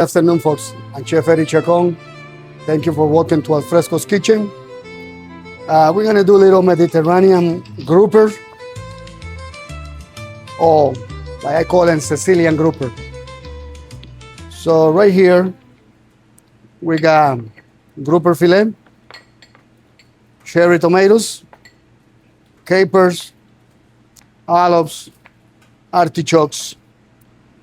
Good afternoon, folks. I'm Chef Eddy Chacon. Thank you for walking to Alfresco's kitchen. We're gonna do a little Mediterranean grouper, or like I call it, Sicilian grouper. So right here, we got grouper filet, cherry tomatoes, capers, olives, artichokes,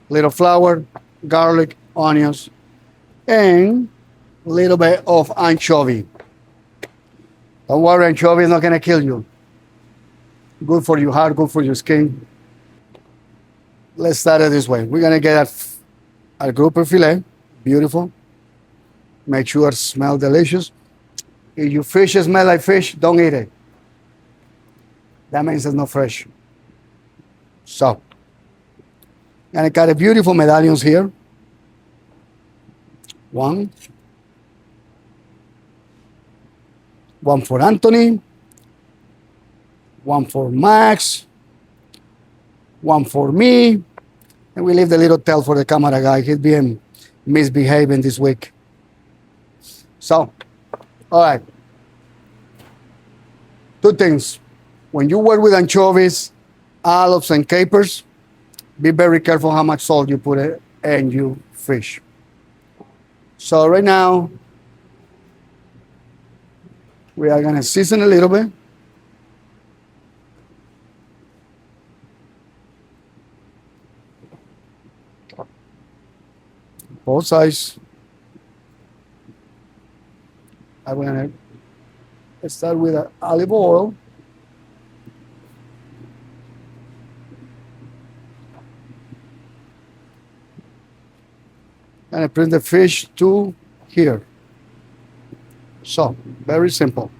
little flour, garlic, onions, and a little bit of anchovy. Don't worry, anchovy is not gonna kill you. Good for your heart, good for your skin. Let's start it this way. We're gonna get a grouper filet, beautiful. Make sure it smells delicious. If your fish smell like fish, don't eat it. That means it's not fresh. So, and I got a beautiful medallions here. One for Anthony, one for Max, one for me, and we leave the little tail for the camera guy. He's being misbehaving this week. So, all right. Two things. When you work with anchovies, olives, and capers, be very careful how much salt you put in your fish. So right now, we are gonna season a little bit. Both sides. I'm gonna start with olive oil. And I bring the fish to here. So, very simple.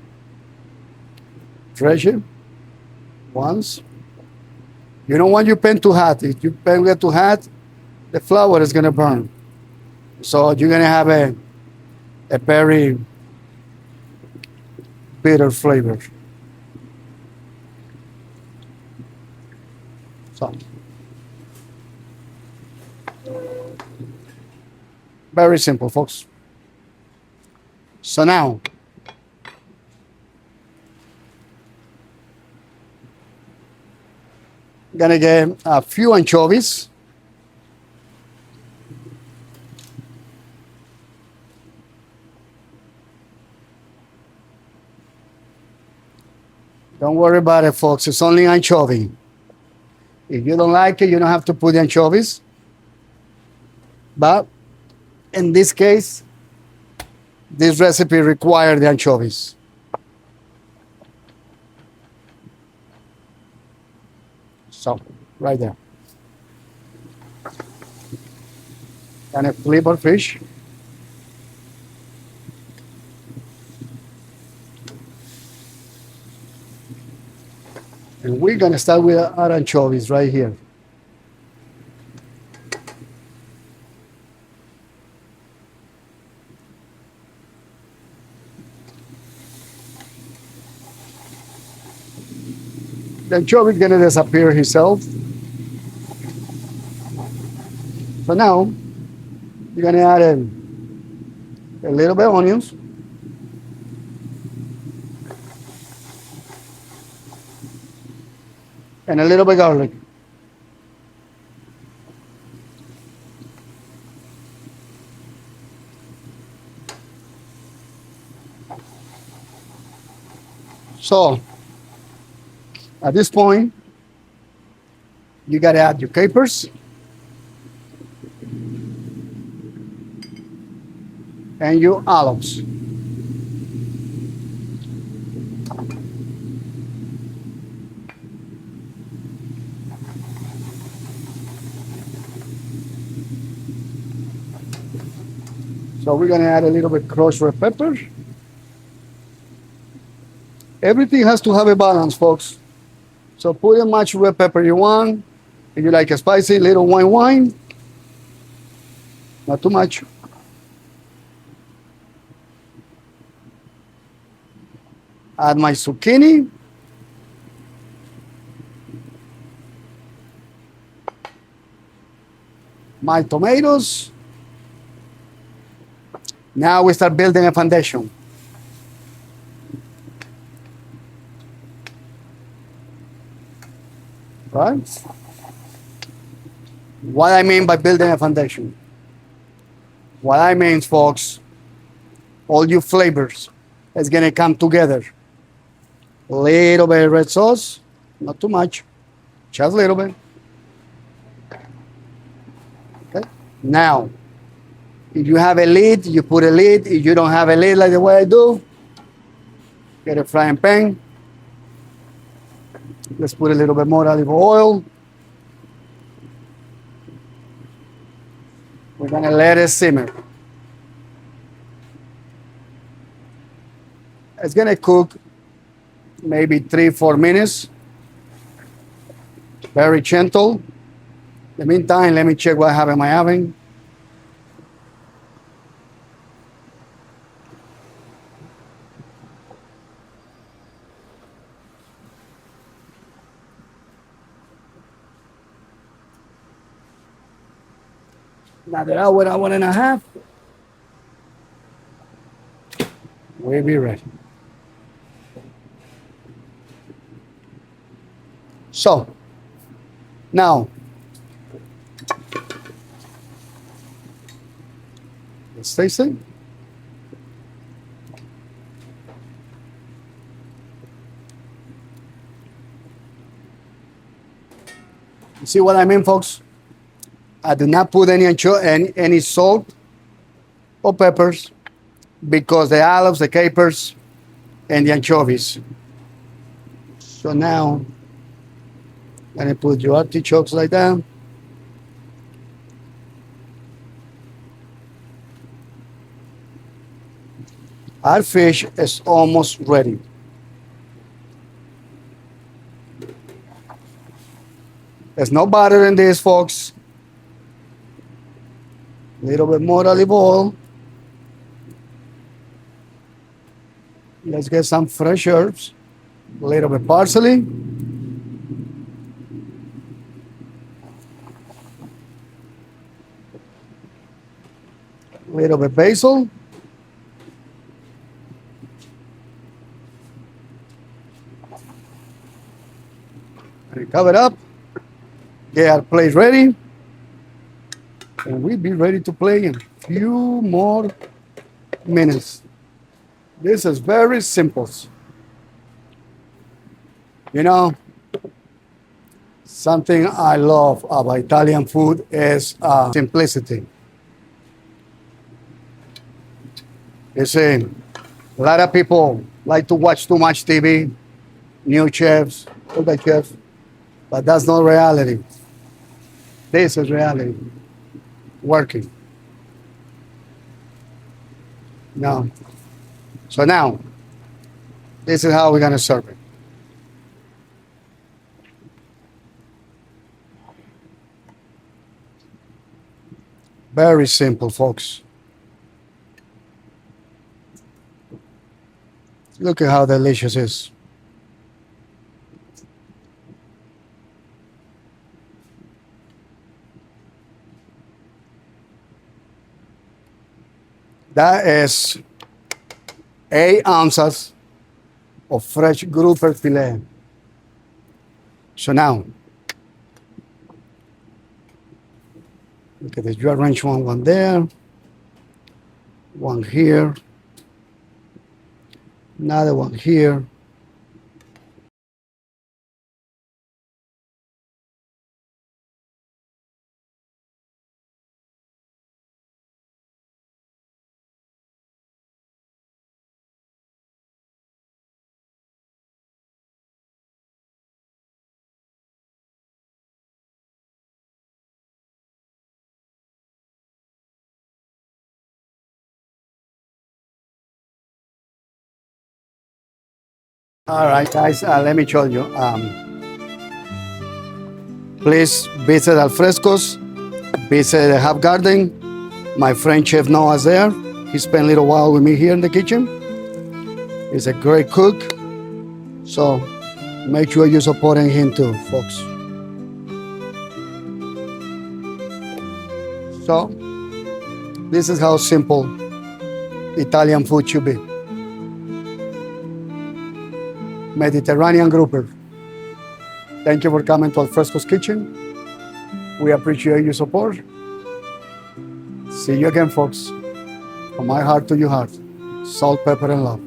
Dredge it once. You don't want your pan too hot. If your pan get too hot, the flour is gonna burn. So you're gonna have a very bitter flavor. So, very simple, folks. So now, gonna get a few anchovies. Don't worry about it, folks. It's only anchovy. If you don't like it, you don't have to put the anchovies. But in this case, this recipe requires the anchovies. So, right there. And a flip our fish. And we're gonna start with our anchovies right here. The anchovy is gonna disappear himself. So now, you're gonna add a little bit of onions. And a little bit of garlic. So, at this point, you gotta add your capers and your olives. So we're gonna add a little bit crushed red pepper. Everything has to have a balance, folks. So put as much red pepper you want. If you like a spicy, little wine. Not too much. Add my zucchini. My tomatoes. Now we start building a foundation. Right? What I mean by building a foundation? What I mean, folks, all your flavors is gonna come together. Little bit of red sauce, not too much, just a little bit. Okay. Now, if you have a lid, you put a lid. If you don't have a lid like the way I do, get a frying pan. Let's put a little bit more olive oil. We're gonna let it simmer. It's gonna cook maybe 3-4 minutes. Very gentle. In the meantime, let me check what I have in my oven. Another hour and a half. We'll be ready. So, now, let's taste it. You see what I mean, folks? I do not put any salt or peppers because the olives, the capers, and the anchovies. So now, I'm gonna put your artichokes like that. Our fish is almost ready. There's no butter in this, folks. A little bit more olive oil. Let's get some fresh herbs. A little bit parsley. A little bit basil. And cover it up. Get our plate ready. And we'll be ready to play in a few more minutes. This is very simple. You know, something I love about Italian food is simplicity. You see, a lot of people like to watch too much TV, new chefs, older chefs, but that's not reality. This is reality. Working. No. So now, this is how we're gonna serve it. Very simple, folks. Look at how delicious it is. That is 8 ounces of fresh grouper filet. So now, look at this. You arrange one there, one here, another one here. All right, guys, let me show you. Please visit Alfrescos, visit the Hub Garden. My friend Chef Noah's there. He spent a little while with me here in the kitchen. He's a great cook. So make sure you're supporting him too, folks. So this is how simple Italian food should be. Mediterranean grouper. Thank you for coming to Alfresco's Kitchen. We appreciate your support. See you again, folks. From my heart to your heart. Salt, pepper, and love.